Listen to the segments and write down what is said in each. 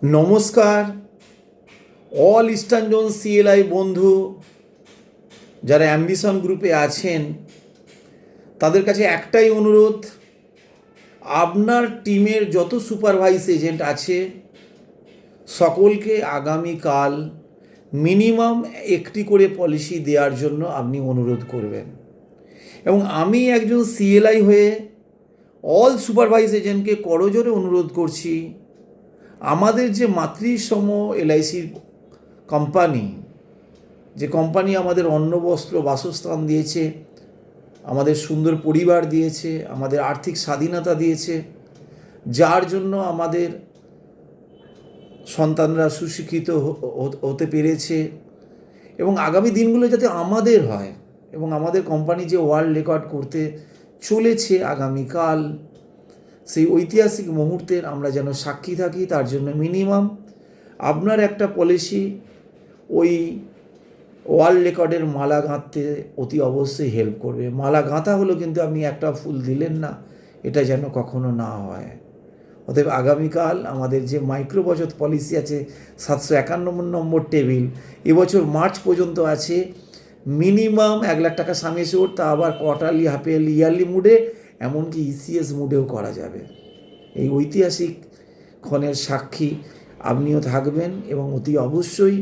নমস্কার all eastern zone CLI বন্ধু যারা অ্যাম্বিশন গ্রুপে আছেন তাদের কাছে একটাই অনুরোধ, আপনার টিমের যত সুপারভাইজ এজেন্ট আছে সকলকে আগামীকাল মিনিমাম একটি করে পলিসি দেওয়ার জন্য আপনি অনুরোধ করবেন। এবং আমি একজন সিএলআই হয়ে অল সুপারভাইজ এজেন্টকে করজোরে অনুরোধ করছি, আমাদের যে মাতৃসম এলআইসির কোম্পানি, যে কোম্পানি আমাদের অন্ন বস্ত্র বাসস্থান দিয়েছে, আমাদের সুন্দর পরিবার দিয়েছে, আমাদের আর্থিক স্বাধীনতা দিয়েছে, যার জন্য আমাদের সন্তানরা সুশিক্ষিত হতে পেরেছে এবং আগামী দিনগুলো যাতে আমাদের হয়, এবং আমাদের কোম্পানি যে ওয়ার্ল্ড রেকর্ড করতে চলেছে আগামীকাল, সেই ঐতিহাসিক মুহূর্তের আমরা যেন সাক্ষী থাকি, তার জন্য মিনিমাম আপনার একটা পলিসি ওই ওয়ার্ল্ড রেকর্ডের মালা গাঁথতে অতি অবশ্যই হেল্প করবে। মালা গাঁথা হলো, কিন্তু আপনি একটা ফুল দিলেন না, এটা যেন কখনো না হয়। অতএব আগামীকাল আমাদের যে মাইক্রো বচত পলিসি আছে 751 নম্বর টেবিল, এবছর মার্চ পর্যন্ত আছে, মিনিমাম 1,00,000 টাকা সামেশোর, তা আবার কোয়ার্টারলি, হাফ ইয়ারলি, ইয়ারলি মুডে, এমনকি ইসিএস মুডেও করা যাবে। এই ঐতিহাসিক ক্ষণের সাক্ষী আপনিও থাকবেন এবং অতি অবশ্যই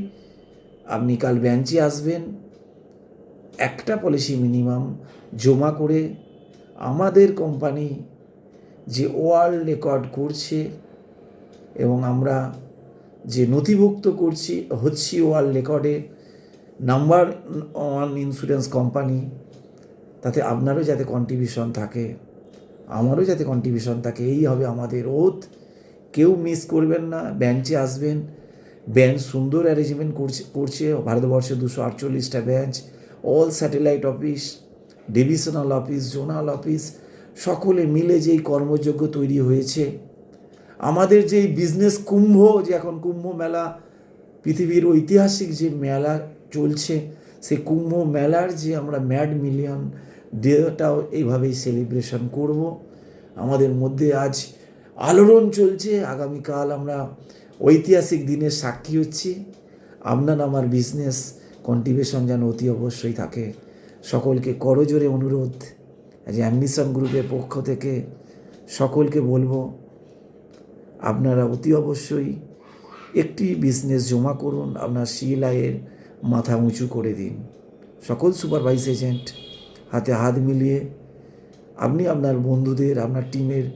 আপনি কাল বেঞ্চে আসবেন। একটা পলিসি মিনিমাম জমা করে আমাদের কোম্পানি যে ওয়ার্ল্ড রেকর্ড করছে এবং আমরা যে নথিভুক্ত হচ্ছি ওয়ার্ল্ড রেকর্ডে নাম্বার 1 ইন্স্যুরেন্স কোম্পানি, তাতে আপনারও যাতে কন্ট্রিবিউশন থাকে, আমারও যাতে কন্ট্রিবিউশন থাকে, এই হবে আমাদের ওথ। কেউ মিস করবেন না, বেঞ্চে আসবেন। বেঞ্চ সুন্দর অ্যারেঞ্জমেন্ট করছে ভারতবর্ষে 248টা bench, all satellite office, divisional office, zonal office, সকলে মিলে যেই কর্মযোগ্য তৈরি হয়েছে। আমাদের যেই বিজনেস কুম্ভ, যে এখন কুম্ভ মেলা, পৃথিবীর ঐতিহাসিক যে মেলা চলছে, সেই কুম্ভ মেলার যে আমরা ম্যাড মিলিয়ন ডেটাও এইভাবেই সেলিব্রেশন করব। আমাদের মধ্যে আজ আলোড়ন চলছে, আগামীকাল আমরা ঐতিহাসিক দিনের সাক্ষী হচ্ছি। আপনার আমার বিজনেস কন্ট্রিবিউশন যেন অতি অবশ্যই থাকে। সকলকে করজোরে অনুরোধ, যে অ্যাম্বিশন গ্রুপের পক্ষ থেকে সকলকে বলবো, আপনারা অতি অবশ্যই একটি বিজনেস জমা করুন, আপনার সিএলআইয়ের মাথা উঁচু করে দিন। সকল সুপারভাইজ এজেন্ট হাতে হাত মিলিয়ে আপনি আপনার বন্ধুদের, আপনার টিমের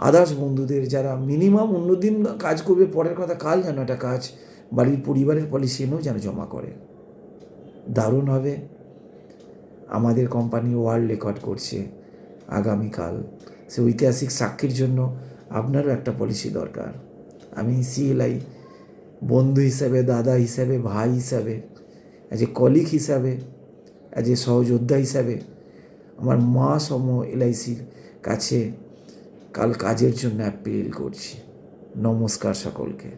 আদার্স বন্ধুদের যারা মিনিমাম অন্যদিন কাজ করবে, পরের কথা কাল যেন একটা কাজ বাড়ির পরিবারের পলিসি এনেও যেন জমা করে। দারুণ হবে। আমাদের কোম্পানি ওয়ার্ল্ড রেকর্ড করছে আগামীকাল, সে ঐতিহাসিক সাক্ষীর জন্য আপনারও একটা পলিসি দরকার। আমি সিএলআই বন্ধু হিসাবে, দাদা হিসাবে, ভাই হিসাবে, অ্যাজ এ কলিগ হিসাবে, অ্যাজ এ সহযোদ্ধা হিসাবে আমার মা সম এলআইসির কাছে কাল কাজের জন্য অ্যাপিল করছি। নমস্কার সকলকে।